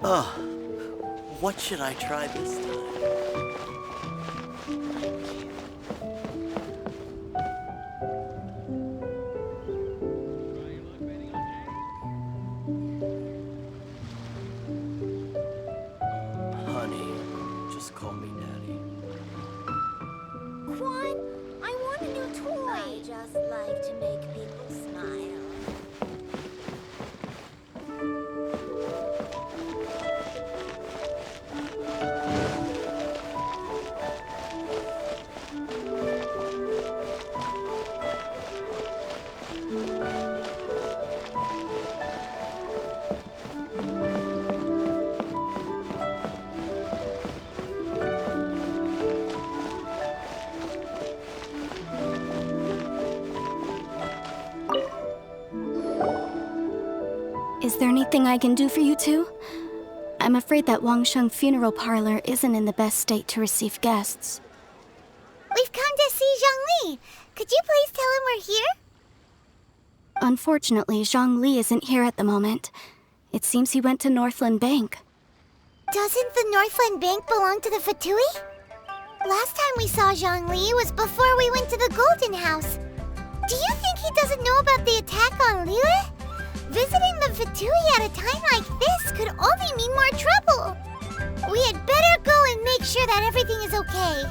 Oh, what should I try this time? Honey, just call me Daddy. Quan, I want a new toy. I just like to make people smile. Is there anything I can do for you two? I'm afraid that Wangsheng funeral parlor isn't in the best state to receive guests. We've come to see Zhongli. Could you please tell him we're here? Unfortunately, Zhongli isn't here at the moment. It seems he went to Northland Bank. Doesn't the Northland Bank belong to the Fatui? Last time we saw Zhongli was before we went to the Golden House. Do you think he doesn't know about the attack on Liyue? Visiting the Fatui at a time like this could only mean more trouble. We had better go and make sure that everything is okay.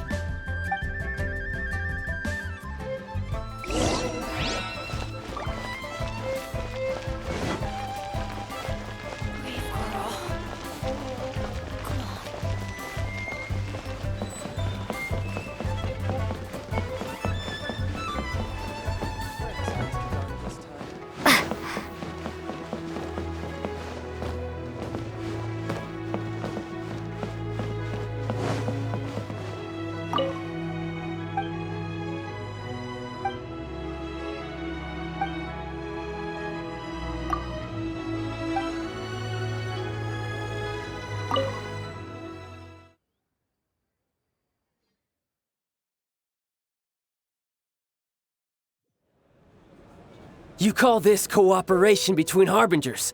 You call this cooperation between Harbingers?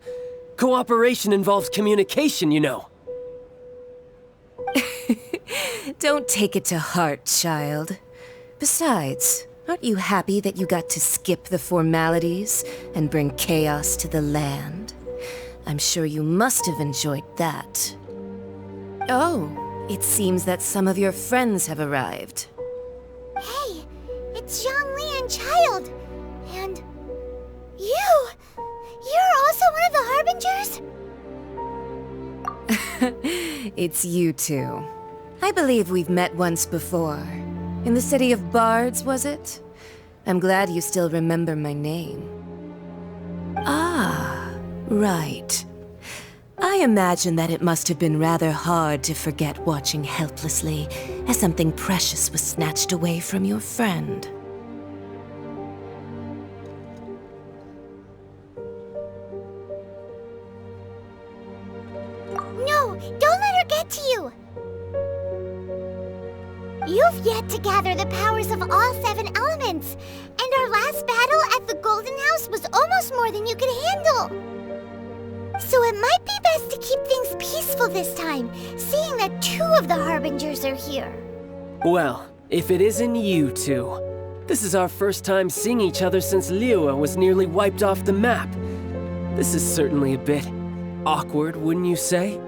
Cooperation involves communication, you know. Don't take it to heart, child. Besides, aren't you happy that you got to skip the formalities and bring chaos to the land? I'm sure you must have enjoyed that. Oh, it seems that some of your friends have arrived. Hey, it's Zhongli and Child. And you! You're also one of the Harbingers? It's you two. I believe we've met once before. In the city of Bards, was it? I'm glad you still remember my name. Ah, right. I imagine that it must have been rather hard to forget watching helplessly as something precious was snatched away from your friend. No, don't let her get to you! You've yet to gather the powers of all 7 elements, and our last battle at the Golden House was almost more than you could handle. So it might be best to keep things peaceful this time, seeing that 2 of the Harbingers are here. Well, if it isn't you two. This is our first time seeing each other since Liyue was nearly wiped off the map. This is certainly a bit awkward, wouldn't you say?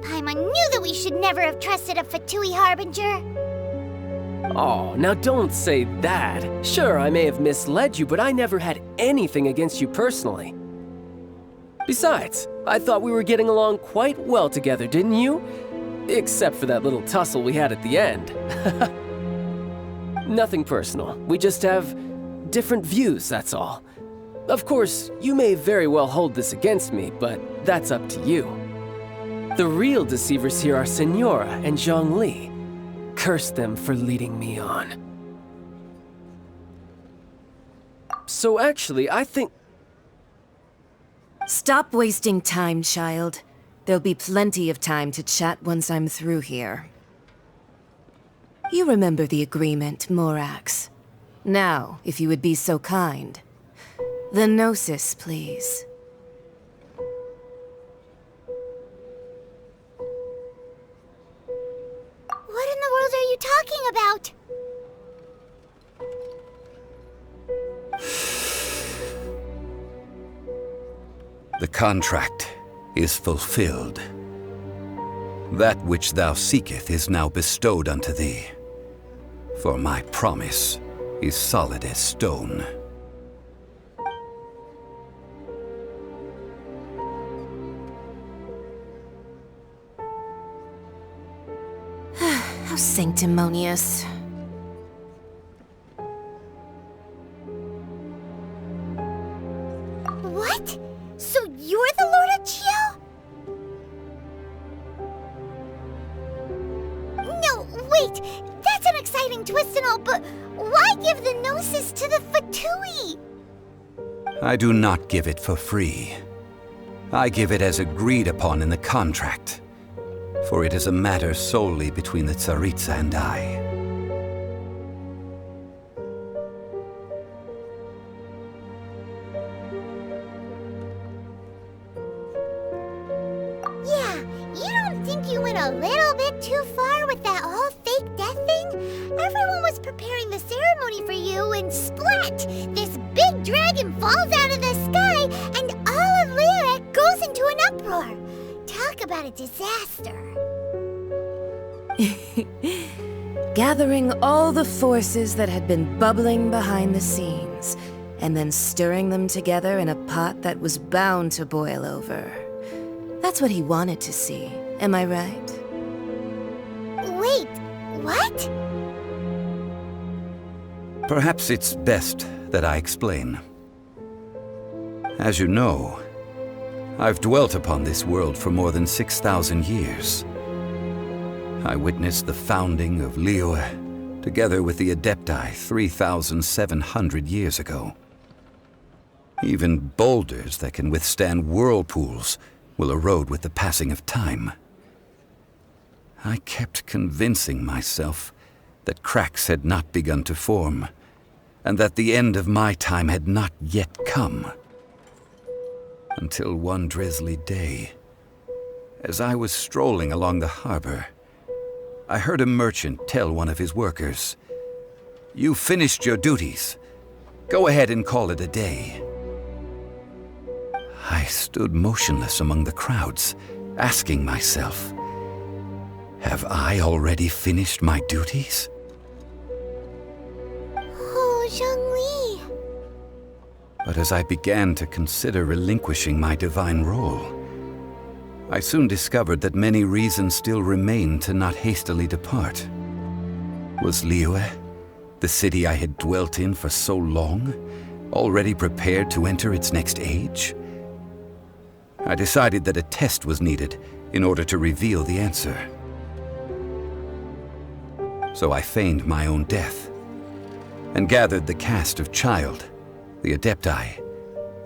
Paimon knew that we should never have trusted a Fatui Harbinger. Oh, now don't say that. Sure, I may have misled you, but I never had anything against you personally. Besides, I thought we were getting along quite well together, didn't you? Except for that little tussle we had at the end. Nothing personal. We just have different views, that's all. Of course, you may very well hold this against me, but that's up to you. The real deceivers here are Senora and Zhongli. Curse them for leading me on. So actually, I think... Stop wasting time, child. There'll be plenty of time to chat once I'm through here. You remember the agreement, Morax. Now, if you would be so kind. The Gnosis, please. The contract is fulfilled. That which thou seeketh is now bestowed unto thee, for my promise is solid as stone. How sanctimonious. What? So you're the Lord Archon? No, wait! That's an exciting twist and all, but why give the Gnosis to the Fatui? I do not give it for free. I give it as agreed upon in the contract, for it is a matter solely between the Tsaritsa and I. Yeah, you don't think you went a little bit too far with that whole fake death thing? Everyone was preparing the ceremony for you, and splat! This big dragon falls out of the sky, and all of Liyue goes into an uproar. Talk about a disaster. Gathering all the forces that had been bubbling behind the scenes, and then stirring them together in a pot that was bound to boil over. That's what he wanted to see, am I right? Wait, what? Perhaps it's best that I explain. As you know, I've dwelt upon this world for more than 6,000 years. I witnessed the founding of Liyue, together with the Adepti 3,700 years ago. Even boulders that can withstand whirlpools will erode with the passing of time. I kept convincing myself that cracks had not begun to form, and that the end of my time had not yet come. Until one drizzly day, as I was strolling along the harbor, I heard a merchant tell one of his workers, "You finished your duties. Go ahead and call it a day." I stood motionless among the crowds, asking myself, have I already finished my duties? Oh, Zhongli. But as I began to consider relinquishing my divine role, I soon discovered that many reasons still remained to not hastily depart. Was Liyue, the city I had dwelt in for so long, already prepared to enter its next age? I decided that a test was needed in order to reveal the answer. So I feigned my own death, and gathered the cast of Child, the Adepti,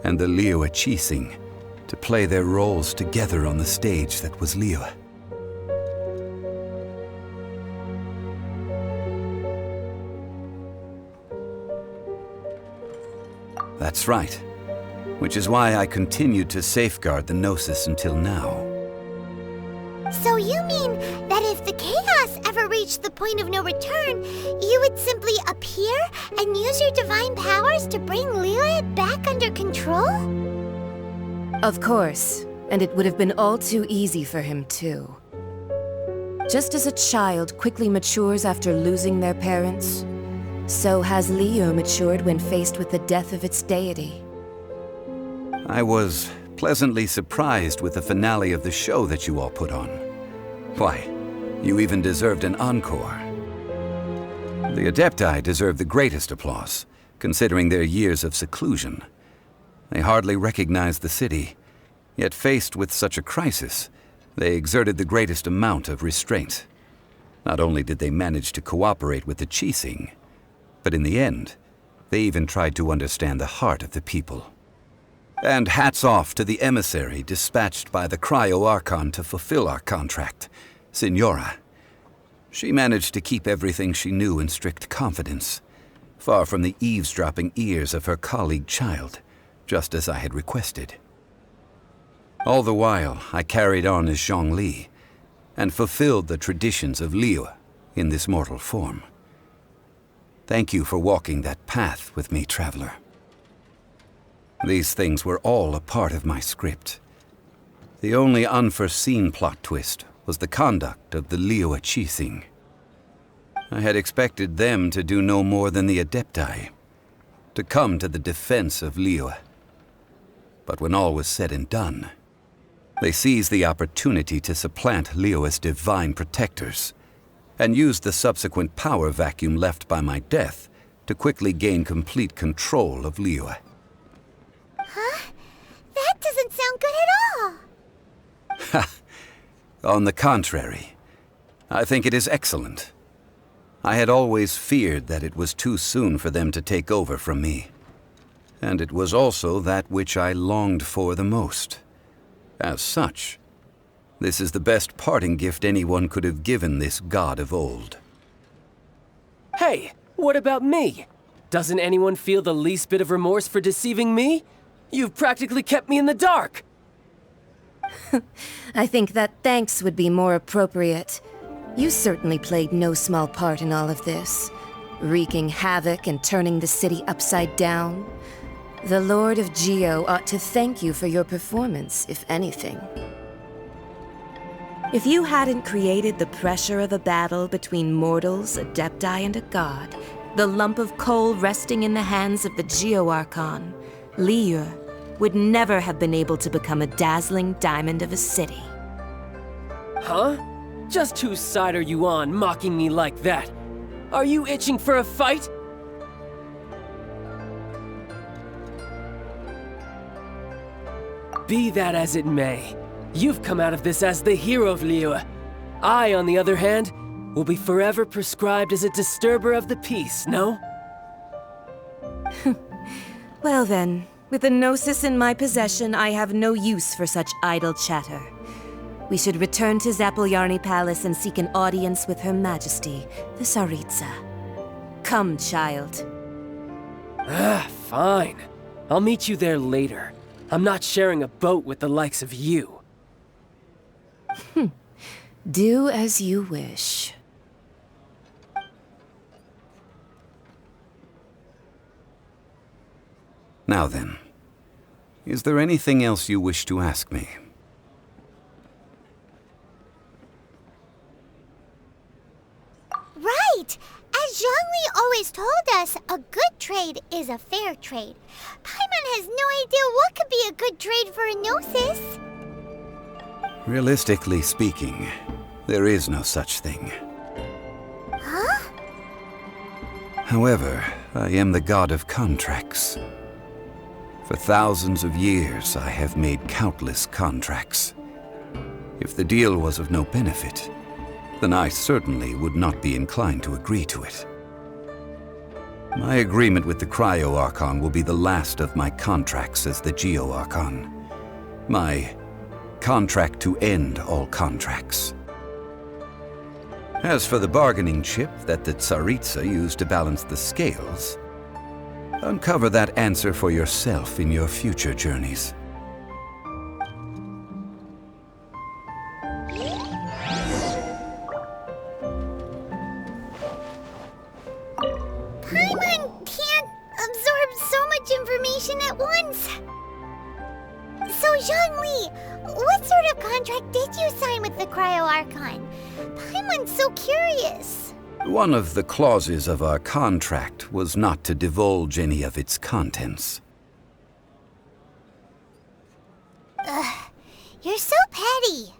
and the Liyue Chising to play their roles together on the stage that was Liyue. That's right, which is why I continued to safeguard the Gnosis until now. So you mean that if the chaos ever reached the point of no return, you would simply appear and use your divine powers to bring Liyue back under control? Of course, and it would have been all too easy for him too. Just as a child quickly matures after losing their parents, so has Liyue matured when faced with the death of its deity. I was pleasantly surprised with the finale of the show that you all put on. Why, you even deserved an encore. The Adepti deserve the greatest applause, considering their years of seclusion. They hardly recognized the city, yet faced with such a crisis, they exerted the greatest amount of restraint. Not only did they manage to cooperate with the Chising, but in the end, they even tried to understand the heart of the people. And hats off to the emissary dispatched by the Archon to fulfill our contract, Signora. She managed to keep everything she knew in strict confidence, far from the eavesdropping ears of her colleague Child, just as I had requested. All the while, I carried on as Zhongli, and fulfilled the traditions of Liyue in this mortal form. Thank you for walking that path with me, traveler. These things were all a part of my script. The only unforeseen plot twist was the conduct of the Liyue Qixing. I had expected them to do no more than the Adepti, to come to the defense of Liyue. But when all was said and done, they seized the opportunity to supplant Liyue's divine protectors, and used the subsequent power vacuum left by my death to quickly gain complete control of Liyue. Huh? That doesn't sound good at all! On the contrary, I think it is excellent. I had always feared that it was too soon for them to take over from me. And it was also that which I longed for the most. As such, this is the best parting gift anyone could have given this god of old. Hey, what about me? Doesn't anyone feel the least bit of remorse for deceiving me? You've practically kept me in the dark! I think that thanks would be more appropriate. You certainly played no small part in all of this, wreaking havoc and turning the city upside down. The Lord of Geo ought to thank you for your performance, if anything. If you hadn't created the pressure of a battle between mortals, Adepti, and a god, the lump of coal resting in the hands of the Geo Archon, Liyue, would never have been able to become a dazzling diamond of a city. Huh? Just whose side are you on, mocking me like that? Are you itching for a fight? Be that as it may, you've come out of this as the hero of Liyue. I, on the other hand, will be forever prescribed as a disturber of the peace, no? Well then, with the Gnosis in my possession, I have no use for such idle chatter. We should return to Zapoljarny Palace and seek an audience with Her Majesty, the Tsaritsa. Come, child. Fine. I'll meet you there later. I'm not sharing a boat with the likes of you. Do as you wish. Now then, is there anything else you wish to ask me? Right! As Zhongli always told us, a good trade is a fair trade. Paimon has no idea what could be a good trade for a Gnosis. Realistically speaking, there is no such thing. Huh? However, I am the god of contracts. For thousands of years, I have made countless contracts. If the deal was of no benefit, then I certainly would not be inclined to agree to it. My agreement with the Cryo Archon will be the last of my contracts as the Geo Archon. My contract to end all contracts. As for the bargaining chip that the Tsaritsa used to balance the scales, uncover that answer for yourself in your future journeys. Paimon can't absorb so much information at once. So, Zhongli, what sort of contract did you sign with the Cryo Archon? Paimon's so curious. One of the clauses of our contract was not to divulge any of its contents. You're so petty.